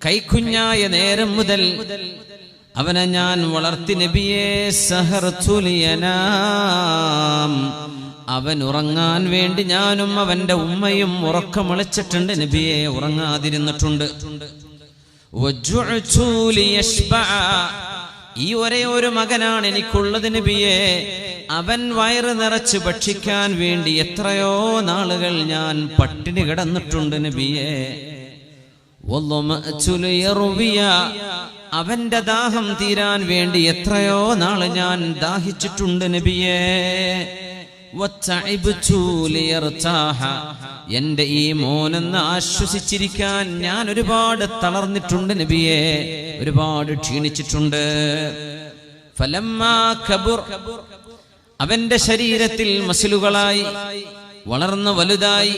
കൈക്കുഞ്ഞായ നേരം മുതൽ അവനെ ഞാൻ വളർത്തി നബിയെ. സഹർതുലിയനാം, അവൻ ഉറങ്ങാൻ വേണ്ടി ഞാനും അവന്റെ ഉമ്മയും ഉറക്കമൊളിച്ചിട്ടുണ്ട് നബിയെ, ഉറങ്ങാതിരുന്നിട്ടുണ്ട്. ഈ ഒരേ ഒരു മകനാണ് എനിക്കുള്ളത് നബിയെ. അവൻ വയറ് നിറച്ച് ഭക്ഷിക്കാൻ വേണ്ടി എത്രയോ നാളുകൾ ഞാൻ പട്ടിണി കിടന്നിട്ടുണ്ട് നബിയെ. അവന്റെ ദാഹം തീരാൻ വേണ്ടി എത്രയോ നാള് ഞാൻ ദാഹിച്ചിട്ടുണ്ട് നബിയെ. എന്റെ ഈ മോനെന്ന് ആശ്വസിച്ചിരിക്കാൻ ഞാൻ ഒരുപാട് തളർന്നിട്ടുണ്ട് നബിയെ, ഒരുപാട് ക്ഷീണിച്ചിട്ടുണ്ട്. അവന്റെ ശരീരത്തിൽ മസിലുകളായി വളർന്ന് വലുതായി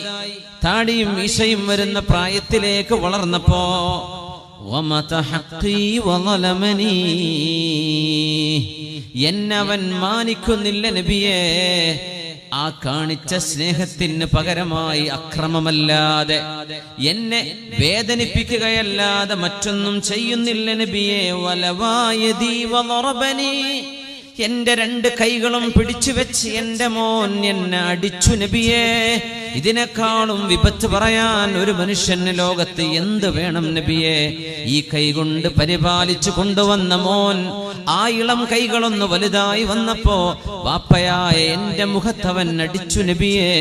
താടിയും മീശയും വരുന്ന പ്രായത്തിലേക്ക് വളർന്നപ്പോ എന്നവൻ മാനിക്കുന്നില്ല നബിയെ. ആ കാണിച്ച സ്നേഹത്തിന് പകരമായി അക്രമമല്ലാതെ, എന്നെ വേദനിപ്പിക്കുകയല്ലാതെ മറ്റൊന്നും ചെയ്യുന്നില്ല നബിയെ. വലവായദീ വളറബനി, എന്റെ രണ്ട് കൈകളും പിടിച്ചു വെച്ച് എന്റെ മോൻ എന്നെ അടിച്ചു നബിയെ. ഇതിനേക്കാളും വിപത്ത് പറയാൻ ഒരു മനുഷ്യന് ലോകത്ത് എന്ത് വേണം നബിയെ? ഈ കൈ കൊണ്ട് പരിപാലിച്ചു കൊണ്ടുവന്ന മോൻ ആ ഇളം കൈകളൊന്ന് വലുതായി വന്നപ്പോ വാപ്പയായ എന്റെ മുഖത്തവൻ അടിച്ചു നബിയെ.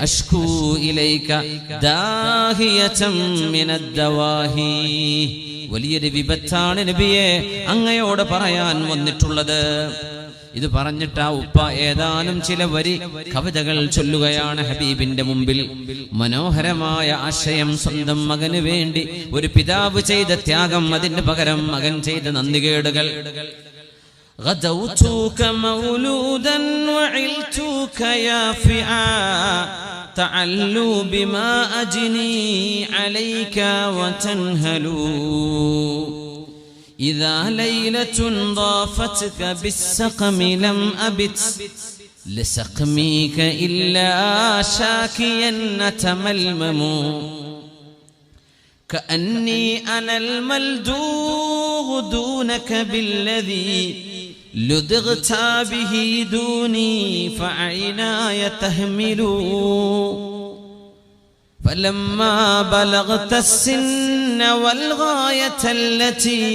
അഷ്കൂ ഇലൈക ദാഹിയതം മിനദ്ദവാഹി, വലിയൊരു വിപത്താണ് നബിയെ അങ്ങയോട് പറയാൻ വന്നിട്ടുള്ളത്. ഇത് പറഞ്ഞിട്ട് ആ ഉപ്പ ഏതാനും ചില വരി കവിതകൾ ചൊല്ലുകയാണ് ഹബീബിന്റെ മുമ്പിൽ. മനോഹരമായ ആശയം. സ്വന്തം മകന് വേണ്ടി ഒരു പിതാവ് ചെയ്ത ത്യാഗം, അതിന് പകരം മകൻ ചെയ്ത നന്ദികേടുകൾ. غدوتك مولودا وعلتك يافعا تعلوا بما أجني عليك وتنهلوا إذا ليلة ضافتك بالسقم لم أبت لسقميك إلا شاكيا نتملمم كأني أنا الملدوغ دونك بالذي لدغت به دوني فعيناي تهملوا فلما بلغت السن والغاية التي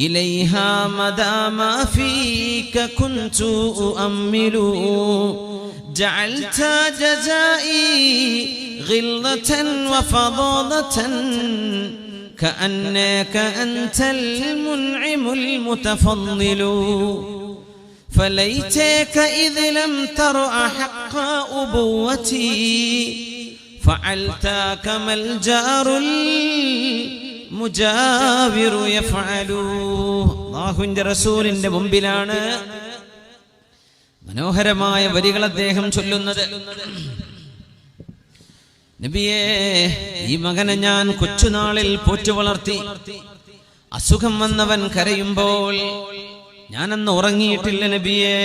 إليها مدى ما فيك كنت أؤمل جعلت جزائي غلة وفضاضة كأنك أنت المنعم المتفضل فليتك إذ لم ترأ حق أبوتي فعلت كما الجار المجاور يفعل. അല്ലാഹുവിന്റെ റസൂലിന്റെ മുമ്പിലാണ് മനോഹരമായ വരികൾ അദ്ദേഹം ചൊല്ലുന്നത്. നബിയേ, ഈ മകനെ ഞാൻ കൊച്ചുനാളിൽ പോറ്റു വളർത്തി. അസുഖം വന്നവൻ കരയുമ്പോൾ ഞാനന്ന് ഉറങ്ങിയിട്ടില്ല നബിയേ.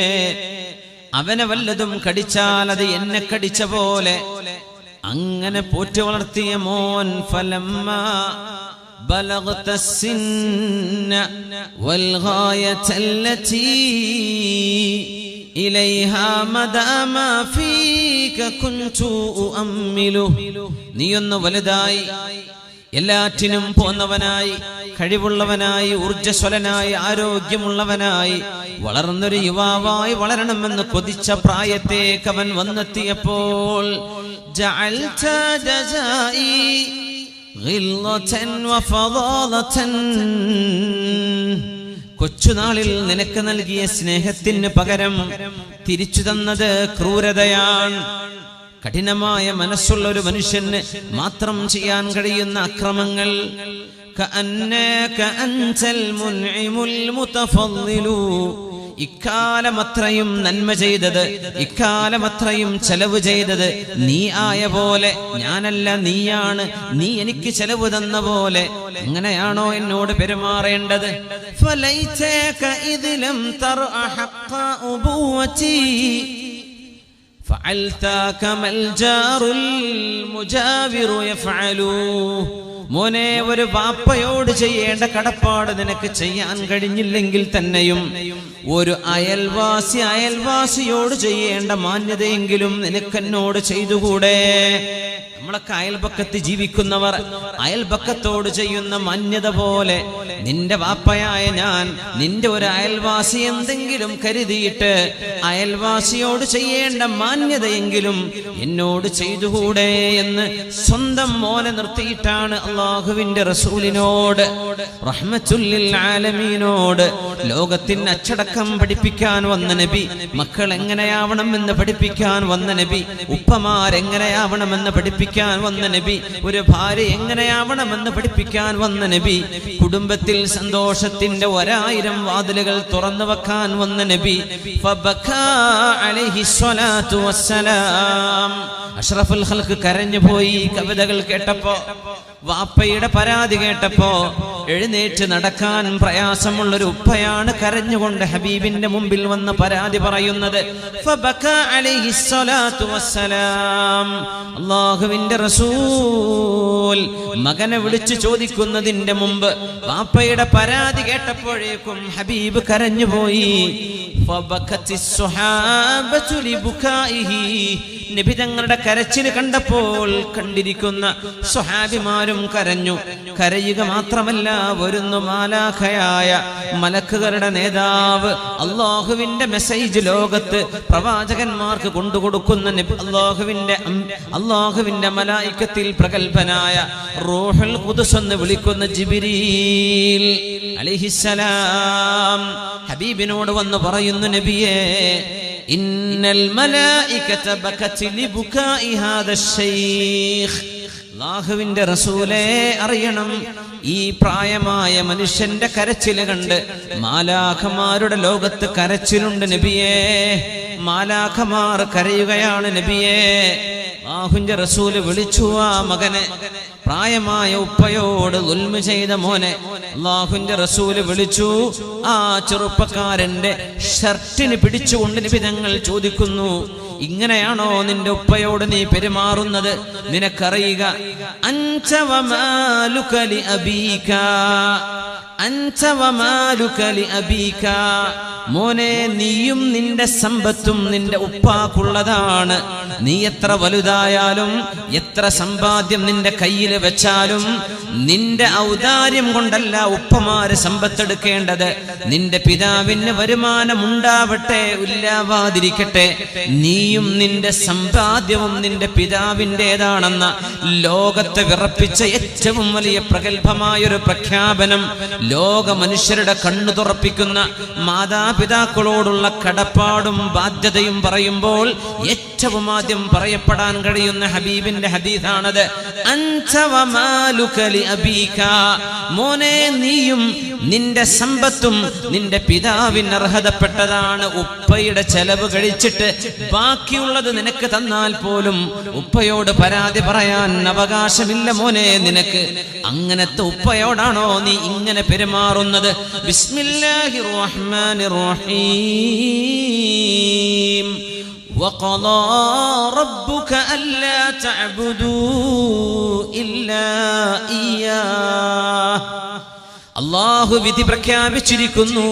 അവനെ വല്ലതും കടിച്ചാൽ അത് എന്നെ കടിച്ച പോലെ അങ്ങനെ പോറ്റു വളർത്തിയ മോൻ. ഫലമ്മ ബലഗ്ത സിന്ന വൽ ഗായതല്ലതി ഇലൈഹാ മദാ മാ ഫീക കുൻതു ഉഅമ്മിലു, നീയൊന്ന് വലുതായി എല്ലാറ്റിനും പോന്നവനായി, കഴിവുള്ളവനായി, ഊർജ്ജസ്വലനായി, ആരോഗ്യമുള്ളവനായി, വളർന്നൊരു യുവാവായി വളരണമെന്ന് കൊതിച്ച പ്രായത്തേക്ക് അവൻ വന്നെത്തിയപ്പോൾ ജഅൽത ജസാഇ ഗില്ലതൻ വഫദാലതൻ, കൊച്ചുനാളിൽ നിനക്ക് നൽകിയ സ്നേഹത്തിന് പകരം തിരിച്ചു തന്നത് ക്രൂരതയാണ്. കഠിനമായ മനസ്സുള്ള ഒരു മനുഷ്യന് മാത്രം ചെയ്യാൻ കഴിയുന്ന അക്രമങ്ങൾ. കഅന്നക അൻതൽ മുൻഇമുൽ മുതഫദ്ദിലു, ഇക്കാലമത്രയും നന്മ ചെയ്തത്, ഇക്കാലമത്രയും ചെലവ് ചെയ്തത് നീ ആയ പോലെ ഞാനല്ല, നീയാണ്. നീ എനിക്ക് ചെലവ് തന്ന പോലെ അങ്ങനെയാണോ എന്നോട് പെരുമാറേണ്ടത്? ഫലൈതക ഇദ് ലം തർഅ ഹഖ ഉബുവതി ഫഅൽത കമൽ ജാറുൽ മുജാവിറു യഫഅലു. മോനെ, ഒരു വാപ്പയോട് ചെയ്യേണ്ട കടപ്പാട് നിനക്ക് ചെയ്യാൻ കഴിഞ്ഞില്ലെങ്കിൽ തന്നെയും ഒരു അയൽവാസിയോട് ചെയ്യേണ്ട മാന്യതയെങ്കിലും നിനക്കെന്നോട് ചെയ്തുകൂടെ? നമ്മളൊക്കെ അയൽപക്കത്ത് ജീവിക്കുന്നവർ അയൽപക്കത്തോട് ചെയ്യുന്ന മാന്യത പോലെ നിന്റെ വാപ്പയായ ഞാൻ നിന്റെ ഒരു അയൽവാസി എന്തെങ്കിലും കരുതിയിട്ട് അയൽവാസിയോട് ചെയ്യേണ്ട മാന്യതയെങ്കിലും എന്നോട് ചെയ്തുകൂടെ എന്ന് സ്വന്തം മോനെ നിർത്തിയിട്ടാണ് അള്ളാഹുവിന്റെ റസൂലിനോട്, റഹ്മത്തുല്ലിൽ ആലമീനോട്, ലോകത്തിന് അച്ചടക്കം പഠിപ്പിക്കാൻ വന്ന നബി, മക്കൾ എങ്ങനെയാവണമെന്ന് പഠിപ്പിക്കാൻ വന്ന നബി, ഉപ്പമാരെങ്ങനെയാവണമെന്ന് പഠിപ്പിക്കാൻ വന്ന നബി, ഒരു ഭാര്യ എങ്ങനെയാവണമെന്ന് പഠിപ്പിക്കാൻ വന്ന നബി, കുടുംബത്തിൽ സന്തോഷത്തിന്റെ 1000 വാതിലുകൾ തുറന്നു വെക്കാൻ വന്ന നബി. ഫബകാ അലൈഹി സ്വലാത്തു വസ്സലാം. അഷ്റഫുൽ ഖൽഖ് കരഞ്ഞുപോയി കവിതകൾ കേട്ടപ്പോ, വാപ്പയുടെ പരാതി കേട്ടപ്പോ. എഴുന്നേറ്റ് നടക്കാൻ പ്രയാസമുള്ളൊരു ഉപ്പയാണ് കരഞ്ഞുകൊണ്ട് ഹബീബിന്റെ മുമ്പിൽ വന്ന് പരാതി പറയുന്നത്. ഫബകാ അലൈഹി സ്വലാത്തു വസ്സലാം. അല്ലാഹുവിന്റെ റസൂൽ മകനെ വിളിച്ചു ചോദിക്കുന്നതിന്റെ മുമ്പ് വാപ്പയുടെ പരാതി കേട്ടപ്പോഴേക്കും ഹബീബ് കരഞ്ഞുപോയി. ഫബകത്തിസ് സ്വഹാബതു ലിബുകാഇഹി. നബി തങ്ങളുടെ കരച്ചിൽ കണ്ടപ്പോൾ കണ്ടിരിക്കുന്ന സ്വഹാബിമാരും കരഞ്ഞു. കരയുക മാത്രമല്ല, വരുന്നു മാലാഖയായ മലക്കുകളുടെ നേതാവ്, അള്ളാഹുവിന്റെ മെസ്സേജ് ലോകത്ത് പ്രവാചകന്മാർക്ക് കൊണ്ടുകൊടുക്കുന്ന അള്ളാഹുവിന്റെ മലായിക്കത്തിൽ പ്രഗൽഭനായ റൂഹുൽ ഖുദ്സ് എന്ന് വിളിക്കുന്ന ജിബ്രീൽ അലൈഹിസ്സലാം ഹബീബിനോട് വന്ന് പറയുന്നു, നബിയേ, ഇന്നൽ മലായികത ബകത് ലിബുകാഇ ഹാദാ ശൈഖ്. അല്ലാഹുവിന്റെ റസൂലേ, അറിയണം, ഈ പ്രായമായ മനുഷ്യന്റെ കരച്ചിൽ കണ്ട് മാലാഖമാരുടെ ലോകത്ത് കരച്ചിലുണ്ട് നബിയേ. മാലാഖമാർ കരയുകയാണ് നബിയേ. അല്ലാഹുവിന്റെ റസൂല് വിളിച്ചു ആ മകനെ, പ്രായമായ ഉപ്പയോട് ദുൽമ ചെയ്ത മോനെ അല്ലാഹുവിന്റെ റസൂല് വിളിച്ചു. ആ ചെറുപ്പക്കാരന്റെ ഷർട്ടിന് പിടിച്ചുകൊണ്ട് നബി തങ്ങൾ ചോദിക്കുന്നു, ഇങ്ങനെയാണോ നിന്റെ ഉപ്പയോട് നീ പെരുമാറുന്നത്? നിനക്കറിയുക, അൻത വമാലുക ലി അബീക, അൻത വമാലുക ലി അബീക. മോനെ, നീയും നിന്റെ സമ്പത്തും നിന്റെ ഉപ്പാക്കുള്ളതാണ്. നീ എത്ര വലുതായാലും എത്ര സമ്പാദ്യം നിന്റെ കയ്യിൽ വെച്ചാലും നിന്റെ ഔദാര്യം കൊണ്ടല്ല ഉപ്പമാര് സമ്പത്തെടുക്കേണ്ടത്. നിന്റെ പിതാവിന് വരുമാനം ഉണ്ടാവട്ടെ ഇല്ലാവാതിരിക്കട്ടെ, നീയും നിന്റെ സമ്പാദ്യവും നിന്റെ പിതാവിൻ്റെതാണെന്ന ലോകത്തെ വിറപ്പിച്ച ഏറ്റവും വലിയ പ്രഗത്ഭമായൊരു പ്രഖ്യാപനം, ലോക മനുഷ്യരുടെ കണ്ണു തുറപ്പിക്കുന്ന മാതാപിതാക്കളോടുള്ള കടപ്പാടും ബാധ്യതയും പറയുമ്പോൾ ഏറ്റവും ആദ്യം പറയപ്പെടാൻ കഴിയുന്ന ഹബീബിന്റെ ഹദീസാണത്. അൻത വമാലുക ലി അബീക. മോനെ, നീയും നിന്റെ സമ്പത്തും നിന്റെ പിതാവിന് അർഹതപ്പെട്ടതാണ്. ഉപ്പയുടെ ചെലവ് കഴിച്ചിട്ട് ബാക്കിയുള്ളത് നിനക്ക് തന്നാൽ പോലും ഉപ്പയോട് പരാതി പറയാൻ അവകാശമില്ല മോനെ നിനക്ക്. അങ്ങനത്തെ ഉപ്പയോടാണോ നീ ഇങ്ങനെ പെരുമാറുന്നത്? ബിസ്മില്ലാഹിർ റഹ്മാനിർ റഹീം. وقضى ربك ألا تعبدوا إلا إياه. അല്ലാഹു വിധി പ്രഖ്യാപിച്ചിരിക്കുന്നു.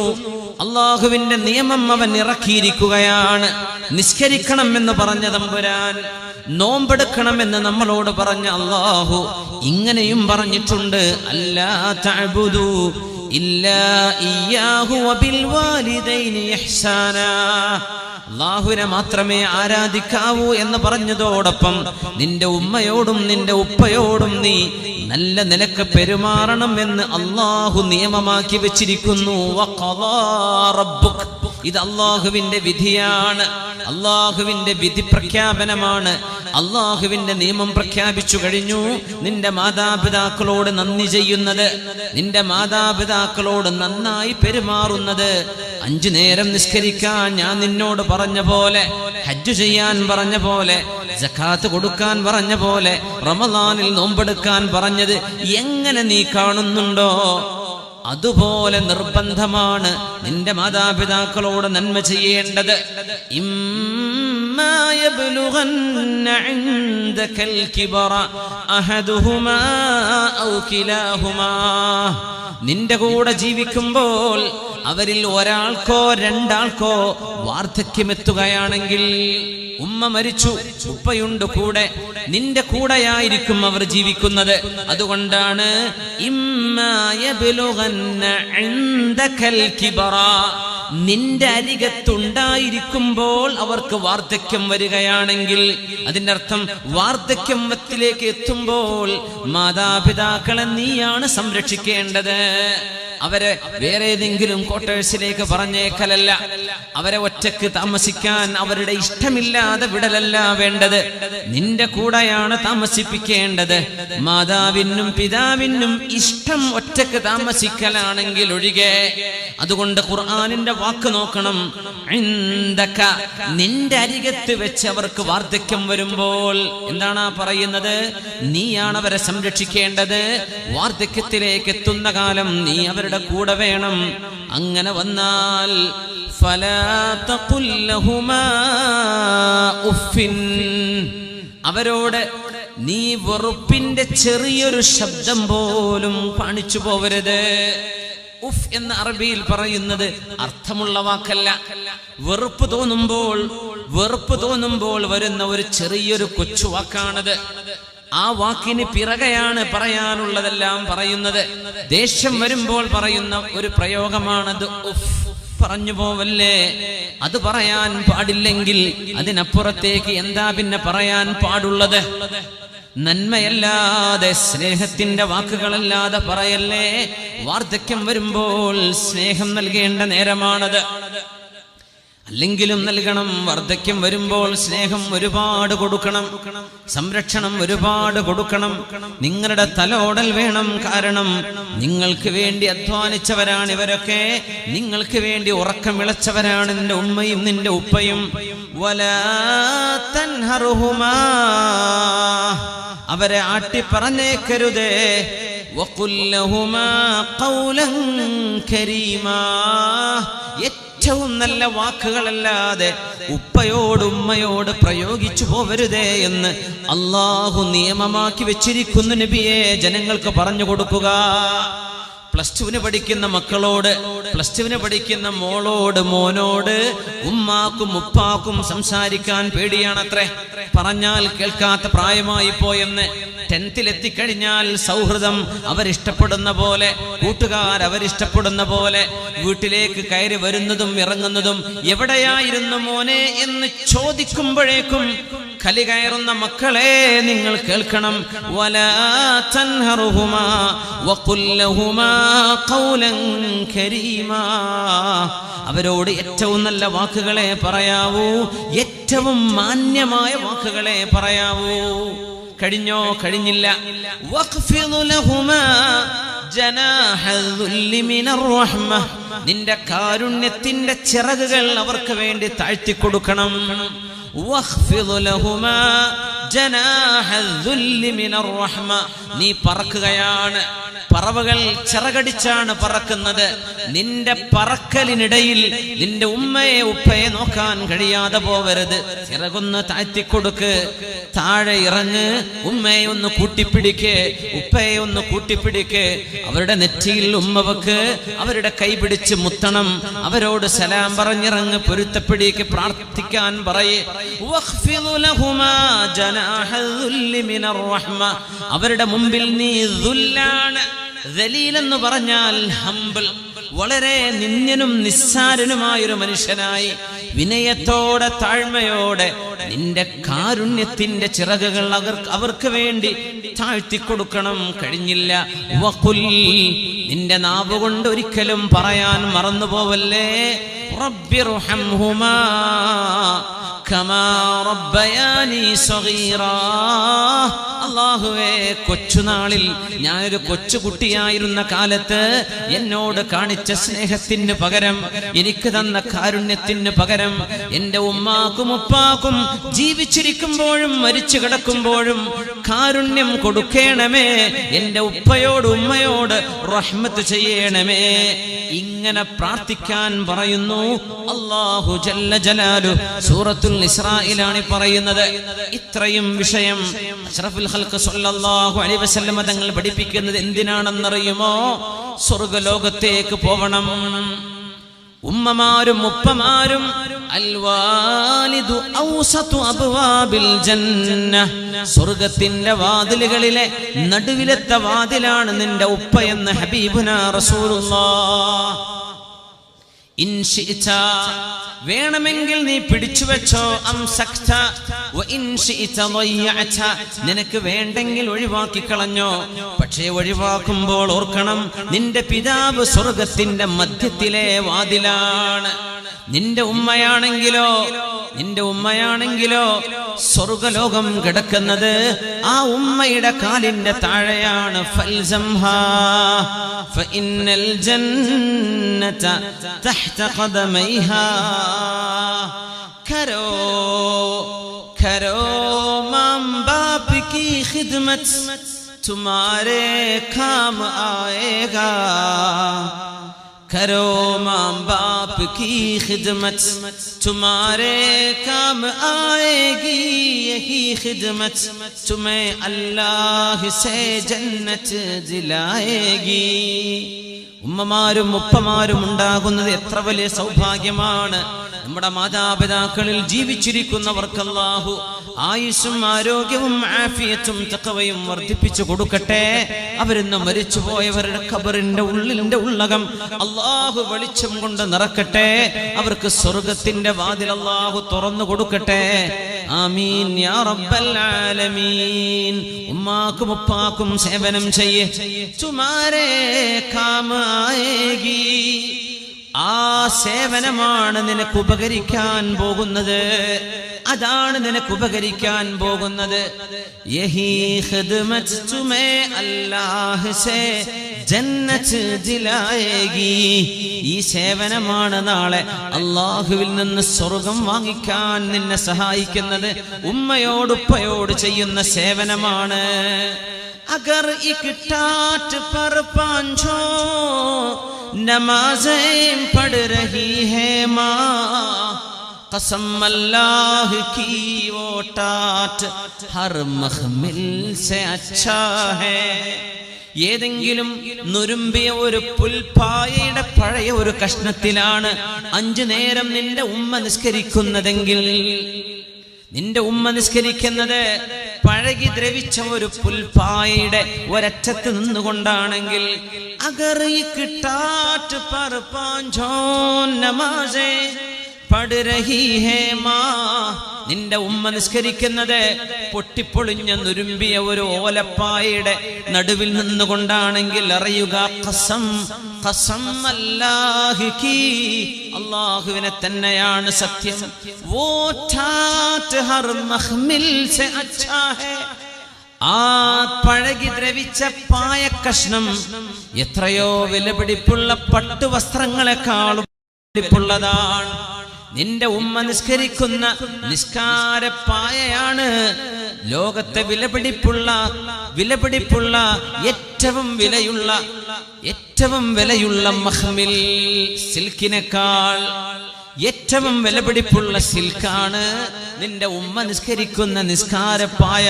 അല്ലാഹുവിന്റെ നിയമം അവൻ ഇറക്കിയിരിക്കുകയാണ്. നിസ്കരിക്കണം എന്ന് പറഞ്ഞ തമ്പുരാൻ, നോമ്പെടുക്കണമെന്ന് നമ്മളോട് പറഞ്ഞ അല്ലാഹു ഇങ്ങനെയും പറഞ്ഞിട്ടുണ്ട്, അല്ലാ തഅബുദു ഇല്ലാ ഇയ്യാഹു വബിൽ വാലിദൈനി ഇഹ്സാനാ. അല്ലാഹുവിനെ മാത്രമേ ആരാധിക്കാവൂ എന്ന് പറഞ്ഞതോടൊപ്പം നിന്റെ ഉമ്മയോടും നിന്റെ ഉപ്പയോടും നീ നല്ല നിലക്ക് പെരുമാറണം എന്ന് അല്ലാഹു നിയമമാക്കി വെച്ചിരിക്കുന്നു. വഖദാ റബ്ബുക. ഇത് അല്ലാഹുവിന്റെ വിധിയാണ്, അല്ലാഹുവിന്റെ വിധി പ്രഖ്യാപനമാണ്. അല്ലാഹുവിന്റെ നിയമം പ്രഖ്യാപിച്ചു കഴിഞ്ഞു. നിന്റെ മാതാപിതാക്കളോട് നന്ദി ചെയ്യുന്നത്, നിന്റെ മാതാപിതാക്കളോട് നന്നായി പെരുമാറുന്നത്, 5 നേരം നിസ്കരിക്കാൻ ഞാൻ നിന്നോട് പറഞ്ഞ പോലെ, ഹജ്ജ് ചെയ്യാൻ പറഞ്ഞ പോലെ, സക്കാത്ത് കൊടുക്കാൻ പറഞ്ഞ പോലെ, റമളാനിൽ നോമ്പെടുക്കാൻ പറഞ്ഞത് എങ്ങനെ നീ കാണുന്നുണ്ടോ അതുപോലെ നിർബന്ധമാണ് നിന്റെ മാതാപിതാക്കളോട് നന്മ ചെയ്യേണ്ടത്. ഇമ്മാ യബ്ലുഗന്ന ഇൻദകൽ കിബറ അഹദുഹുമാ ഔ കിലാഹുമാ. നിന്റെ കൂടെ ജീവിക്കുമ്പോൾ അവരിൽ ഒരാൾക്കോ രണ്ടാൾക്കോ വാർദ്ധക്യമെത്തുകയാണെങ്കിൽ, ഉമ്മ മരിച്ചു, ഉപ്പയുണ്ട് കൂടെ, നിന്റെ കൂടെയായിരിക്കും അവർ ജീവിക്കുന്നത്. അതുകൊണ്ടാണ് ഇമ്മാ യബ്ലുഗന്ന ഇൻദകൽ കിബറ, നിന്റെ അരികത്തുണ്ടായിരിക്കുമ്പോൾ അവർക്ക് വാർദ്ധക്യം വരികയാണെങ്കിൽ, അതിന്റെ അർത്ഥം വാർദ്ധക്യത്തിലേക്ക് എത്തുമ്പോൾ മാതാപിതാക്കളെ നീയാണ് സംരക്ഷിക്കേണ്ടത്. അവരെ വേറെ ഏതെങ്കിലും ക്വാർട്ടേഴ്സിലേക്ക് പറഞ്ഞേക്കലല്ല, അവരെ ഒറ്റക്ക് താമസിക്കാൻ അവരുടെ ഇഷ്ടമില്ലാതെ വിടലല്ല വേണ്ടത്, നിന്റെ കൂടെയാണ് താമസിപ്പിക്കേണ്ടത്. മാതാവിനും പിതാവിനും ഇഷ്ടം ഒറ്റക്ക് താമസിക്കലാണെങ്കിൽ ഒഴികെ. അതുകൊണ്ട് ഖുർആനിന്റെ വാക്ക് നോക്കണം, ഇൻദക, നിന്റെ അരികത്ത് വെച്ച് അവർക്ക് വാർദ്ധക്യം വരുമ്പോൾ എന്താണ് പറയുന്നത്? നീയാണ് അവരെ സംരക്ഷിക്കേണ്ടത്. വാർദ്ധക്യത്തിലേക്ക് എത്തുന്ന കാലം നീ അവരുടെ കൂടെ വേണം. അങ്ങനെ വന്നാൽ ഫലാ തഖുൽ ലഹുമാ ഉഫിൻ, അവരോട് നീ വെറുപ്പിന്റെ ചെറിയൊരു ശബ്ദം പോലും കാണിച്ചു പോവരുത്. ഉഫ് എന്ന അറബിയിൽ പറയുന്നത് അർത്ഥമുള്ള വാക്കല്ല. വെറുപ്പ് തോന്നുമ്പോൾ വരുന്ന ഒരു ചെറിയൊരു കൊച്ചു വാക്കാണത്. ആ വാക്കിന് പിറകെയാണ് പറയാനുള്ളതെല്ലാം പറയുന്നത്. ദേഷ്യം വരുമ്പോൾ പറയുന്ന ഒരു പ്രയോഗമാണത് ഉഫ്. പറഞ്ഞു പോവല്ലേ, അത് പറയാൻ പാടില്ലെങ്കിൽ അതിനപ്പുറത്തേക്ക് എന്താ പിന്നെ പറയാൻ പാടുള്ളത്? നന്മയല്ലാതെ സ്നേഹത്തിന്റെ വാക്കുകളല്ലാതെ പറയല്ലേ. വാർദ്ധക്യം വരുമ്പോൾ സ്നേഹം നൽകേണ്ട നേരമാണത്, അല്ലെങ്കിലും നൽകണം. വാർദ്ധക്യം വരുമ്പോൾ സ്നേഹം ഒരുപാട് കൊടുക്കണം, സംരക്ഷണം ഒരുപാട് കൊടുക്കണം. നിങ്ങളുടെ തലോടൽ വേണം. കാരണം നിങ്ങൾക്ക് വേണ്ടി അധ്വാനിച്ചവരാണ് ഇവരൊക്കെ, നിങ്ങൾക്ക് വേണ്ടി ഉറക്കം വിളച്ചവരാണ് നിന്റെ ഉമ്മയും നിന്റെ ഉപ്പയും. വലാ തൻഹറുഹുമാ, അവരെ ആട്ടി പറഞ്ഞേക്കരുതേ. വഖുൽ ലഹുമാ ഖൗലൻ കരീമാ, ഏറ്റവും നല്ല വാക്കുകളല്ലാതെ ഉപ്പയോട് ഉമ്മയോട് പ്രയോഗിച്ചു പോവരുതേ എന്ന് അല്ലാഹു നിയമമാക്കി വെച്ചിരിക്കുന്നു. നബിയെ, ജനങ്ങൾക്ക് പറഞ്ഞു കൊടുക്കുക. +2 പഠിക്കുന്ന മക്കളോട്, +2 പഠിക്കുന്ന മോളോട് മോനോട് ഉമ്മാക്കും ഉപ്പാക്കും സംസാരിക്കാൻ പേടിയാണത്രേ. പറഞ്ഞാൽ കേൾക്കാത്ത പ്രായമായി പോയെന്ന്. 10th എത്തിക്കഴിഞ്ഞാൽ സൗഹൃദം അവരിഷ്ടപ്പെടുന്ന പോലെ, കൂട്ടുകാർ അവരിഷ്ടപ്പെടുന്ന പോലെ, വീട്ടിലേക്ക് കയറി വരുന്നതും ഇറങ്ങുന്നതും എവിടെയായിരുന്നു മോനെ എന്ന് ചോദിക്കുമ്പോഴേക്കും കലി കയറുന്ന മക്കളെ നിങ്ങൾ കേൾക്കണം. വലാ തൻഹറുഹുമാ വഖുൽ ലഹുമാ ഖൗലൻ കരീമാ, അവരോട് ഏറ്റവും നല്ല വാക്കുകളെ പറയാവൂ, ഏറ്റവും മാന്യമായ വാക്കുകളെ പറയാവൂ. കഴിഞ്ഞോ? കഴിഞ്ഞില്ല. വഖ്ഫിദ് ലഹുമാ ജനാഹൽ ദുല്ലി മിനർ റഹ്മ, നിന്റെ കാരുണ്യത്തിന്റെ ചിറകുകൾ അവർക്ക് വേണ്ടി താഴ്ത്തി കൊടുക്കണം. വഖ്ഫിദ് ലഹുമാ ജനാഹൽ ദുല്ലി മിനർ റഹ്മ, നീ പറക്കുകയാണ്. പറവകൾ ചിറകടിച്ചാണ് പറക്കുന്നത്. നിന്റെ പറക്കലിനിടയിൽ നിന്റെ ഉമ്മയെ ഉപ്പയെ നോക്കാൻ കഴിയാതെ പോവരുത്. ചിറകൊന്ന് താഴ്ത്തിക്കൊടുക്ക്, താഴെ ഇറങ്ങ്, ഉമ്മയെ ഒന്ന് കൂട്ടിപ്പിടിക്ക്, ഉപ്പയെ ഒന്ന് കൂട്ടിപ്പിടിക്ക്. അവരുടെ നെറ്റിയിൽ ഉമ്മ വെക്ക്, അവരുടെ കൈ പിടിച്ച് മുത്തണം, അവരോട് സലാം പറഞ്ഞിറങ്ങ്, പൊരുത്തപ്പിടിക്ക്, പ്രാർത്ഥിക്കാൻ പറയേ. അവരുടെ മുമ്പിൽ നീ ദുല്ലാണ്. ദലീലെന്ന് പറഞ്ഞാൽ ഹംബിൾ, വളരെ നിന്ദ്യനും നിസ്സാരനുമായൊരു മനുഷ്യനായി വിനയത്തോടെ താഴ്മയോടെ നിന്റെ കാരുണ്യത്തിന്റെ ചിറകുകൾ അവർക്ക് വേണ്ടി താഴ്ത്തിക്കൊടുക്കണം. കഴിഞ്ഞില്ല. വഖുൽ, നിന്റെ നാവ് കൊണ്ട് ഒരിക്കലും പറയാൻ മറന്നുപോവല്ലേ. റബ്ബിർഹംഹുമാ കമാ റബ്ബയാനി സഗീറാ, അല്ലാഹുവേ, കൊച്ചുനാളിൽ ഞാനൊരു കൊച്ചുകുട്ടിയായിരുന്ന കാലത്ത് എന്നോട് കാണിച്ച സ്നേഹത്തിന് പകരം, എനിക്ക് തന്ന കാരുണ്യത്തിന് പകരം എന്റെ ഉമ്മാക്കും ഉപ്പാക്കും ജീവിച്ചിരിക്കുമ്പോഴും മരിച്ചു കിടക്കുമ്പോഴും കാരുണ്യം കൊടുക്കണമേ. എന്റെ ഉപ്പയോട് ഉമ്മയോട് റഹ്മത്ത് ചെയ്യണമേ. ഇങ്ങനെ പ്രാർത്ഥിക്കാൻ പറയുന്നു അല്ലാഹു ജല്ല ജലാലു. സൂറത്തുൽ ഇസ്രായിലാണ് പറയുന്നത്. ഇത്രയും വിഷയം അഷ്റഫുൽ ഖൽഖ് സ്വല്ലല്ലാഹു അലൈഹി വസല്ലം തങ്ങൾ പഠിപ്പിക്കുന്നത് എന്തിനാണെന്നറിയുമോ? സ്വർഗ്ഗലോകത്തേക്ക് പോവണം. ഉമ്മമാരും ഉപ്പമാരും അൽവാലിദു ഔസതു അബ്വാബിൽ ജന്ന, സ്വർഗ്ഗത്തിന്റെ വാതിലുകളിലെ നടുവിലത്തെ വാതിലാണ് നിന്റെ ഉപ്പ എന്ന് ഹബീബുനാ റസൂലുള്ളാഹ്. ഇൻ ശിഅത, വേണമെങ്കിൽ നീ പിടിച്ചു വെച്ചോ, അംസക്ത വ ഇൻ ശിഅത ളയ്യഅത, നിനക്ക് വേണ്ടെങ്കിൽ ഒഴിവാക്കി കളഞ്ഞോ. പക്ഷേ ഒഴിവാക്കുമ്പോൾ ഓർക്കണം, നിന്റെ പിതാവ് സ്വർഗ്ഗത്തിന്റെ മധ്യത്തിലെ വാതിലാണ്. നിന്റെ ഉമ്മയാണെങ്കിലോ സ്വർഗ്ഗലോകം കിടക്കുന്നത് ആ ഉമ്മയുടെ കാലിന്റെ താഴെയാണ്. ഫൽസംഹാ ഫഇന്നൽ ജന്നത തഹ്ത ഖദമൈഹാ. करो मां बाप की खिदमत, तुम्हारे काम आएगा. करो मां बाप की खिदमत, तुम्हारे काम आएगी. यही खिदमत तुम्हें अल्लाह से जन्नत दिलाएगी. ഉമ്മമാരും ഉപ്പമാരും ഉണ്ടാകുന്നത് എത്ര വലിയ സൗഭാഗ്യമാണ്. നമ്മുടെ മാതാപിതാക്കളിൽ ജീവിച്ചിരിക്കുന്നവർക്ക് അല്ലാഹു ആയുസ്സും ആരോഗ്യവും ആഫിയത്തും തഖ്വയും വർദ്ധിപ്പിച്ചു കൊടുക്കട്ടെ. അവരിന്ന് മരിച്ചുപോയവരുടെ ഖബറിന്റെ ഉള്ളകം അല്ലാഹു വെളിച്ചം കൊണ്ട് നിറക്കട്ടെ. അവർക്ക് സ്വർഗ്ഗത്തിന്റെ വാതിൽ അല്ലാഹു തുറന്നു കൊടുക്കട്ടെ. ആമീൻ യാ റബ്ബൽ ആലമീൻ. ഉമ്മാക്കും ഉപ്പാക്കും സേവനം ചെയ്യേ, തുമാരേ കാം ആയേഗി. ആ സേവനമാണ് നിനക്ക് ഉപകരിക്കാൻ പോകുന്നത്. അതാണ് നിനക്ക് ഉപകരിക്കാൻ പോകുന്നത്. യഹീ ഖിദ്മത്ത് തുമേ അല്ലാഹ് സേ ജന്നത്ത് ദിലായേഗി. ഈ സേവനമാണ് നാളെ അല്ലാഹുവിൽ നിന്ന് സ്വർഗ്ഗം വാങ്ങിക്കാൻ നിന്നെ സഹായിക്കുന്നത്. ഉമ്മയോട് ഉപ്പയോട് ചെയ്യുന്ന സേവനമാണ്. അഗർ ഇക് ടാറ്റ് പർ പാഞ്ചോ നമാസേം പഠ് രഹി ഹേ മാ, कसम अल्लाह की वो टाट हर महमिल से अच्छा है. ഏതെങ്കിലും നുരുമ്പിയ ഒരു പുൽപ്പായയുടെ പഴയ ഒരു കഷ്ണത്തിലാണ് 5 നേരം നിന്റെ ഉമ്മ നിസ്കരിക്കുന്നതെങ്കിൽ, നിന്റെ ഉമ്മ നിസ്കരിക്കുന്നത് പഴകി ദ്രവിച്ച ഒരു പുൽപ്പായയുടെ ഒരറ്റത്ത് നിന്നുകൊണ്ടാണെങ്കിൽ, അഗർ ഇക് ടാറ്റ് പർ പാഞ്ചോ നമാസേ പഠ് രഹി ഹേ മാ, നിന്റെ ഉമ്മ നിസ്കരിക്കുന്നത് പൊട്ടിപ്പൊളിഞ്ഞ നുരുമ്പിയ ഒരു ഓലപ്പായയുടെ നടുവിൽ നിന്നുകൊണ്ടാണെങ്കിൽ അറിയുക, ഖസം ഖസം അല്ലാഹ് കീ, അല്ലാഹുവിനെ തന്നെയാണ് സത്യം. വോ ഠാറ്റ് ഹർ മഖ്മിൽ സേ അച്ഛാ ഹേ. ആ പഴകി ദ്രവിച്ച പായ കഷ്ണം എത്രയോ വിലപിടിപ്പുള്ള പട്ടുവസ്ത്രങ്ങളെക്കാളും വിലപിടിപ്പുള്ളതാണ്. നിന്റെ ഉമ്മ നിസ്കരിക്കുന്ന നിസ്കാരപ്പായയാണ് ലോകത്തെ വിലപിടിപ്പുള്ള ഏറ്റവും വിലയുള്ള മഖ്മിൽ. സിൽക്കിനേക്കാൾ ഏറ്റവും വിലപിടിപ്പുള്ള സിൽക്കാണ് നിന്റെ ഉമ്മ നിസ്കരിക്കുന്ന നിസ്കാരപ്പായ.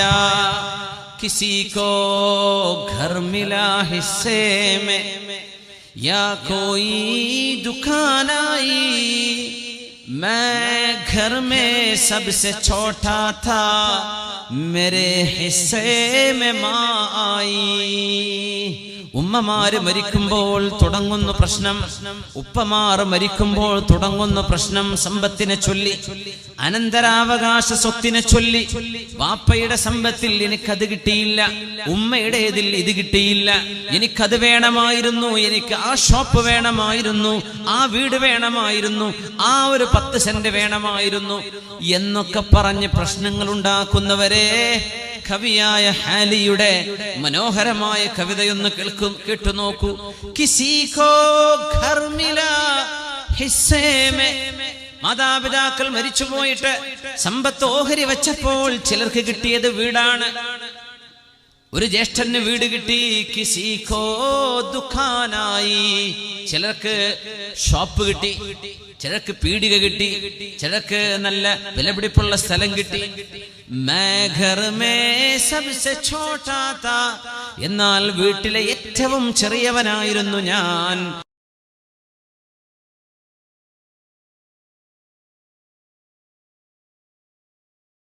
കിസികോ ഘർ മിലാ ഹിസ്സേ മേ യാ കോയി ദുകാൻ ആയി, मैं घर में सबसे छोटा था, मेरे हिस्से में माँ आई. ഉമ്മമാര് മരിക്കുമ്പോൾ തുടങ്ങുന്ന പ്രശ്നം, ഉപ്പമാർ മരിക്കുമ്പോൾ തുടങ്ങുന്ന പ്രശ്നം സമ്പത്തിനെ ചൊല്ലി, അനന്തരാവകാശ സ്വത്തിനെ ചൊല്ലി. വാപ്പയുടെ സമ്പത്തിൽ എനിക്കത് കിട്ടിയില്ല, ഉമ്മയുടേതിൽ ഇത് കിട്ടിയില്ല, എനിക്കത് വേണമായിരുന്നു, എനിക്ക് ആ ഷോപ്പ് വേണമായിരുന്നു, ആ വീട് വേണമായിരുന്നു, ആ ഒരു 10 സെന്റ് വേണമായിരുന്നു എന്നൊക്കെ പറഞ്ഞ് പ്രശ്നങ്ങൾ ഉണ്ടാക്കുന്നവരെ കവിയായ ഹാലിയുടെ മനോഹരമായ കവിതയൊന്ന് കേട്ടു നോക്കൂ. കിസികോ ഘർ മിലാ ഹിസ്സേ മേ, മാതാപിതാക്കൾ മരിച്ചുപോയിട്ട് സമ്പത്ത് ഓഹരി വെച്ചപ്പോൾ ചിലർക്ക് കിട്ടിയത് വീടാണ്. ഒരു ജ്യേഷ്ഠന് വീട് കിട്ടി. കിസികോ ദുഖാനായി, ചിലർക്ക് ഷോപ്പ് കിട്ടി, ചിലർക്ക് പീടിക കിട്ടി, ചിലർക്ക് നല്ല വിലപിടിപ്പുള്ള സ്ഥലം കിട്ടി. എന്നാൽ വീട്ടിലെ ഏറ്റവും ചെറിയവനായിരുന്നു ഞാൻ.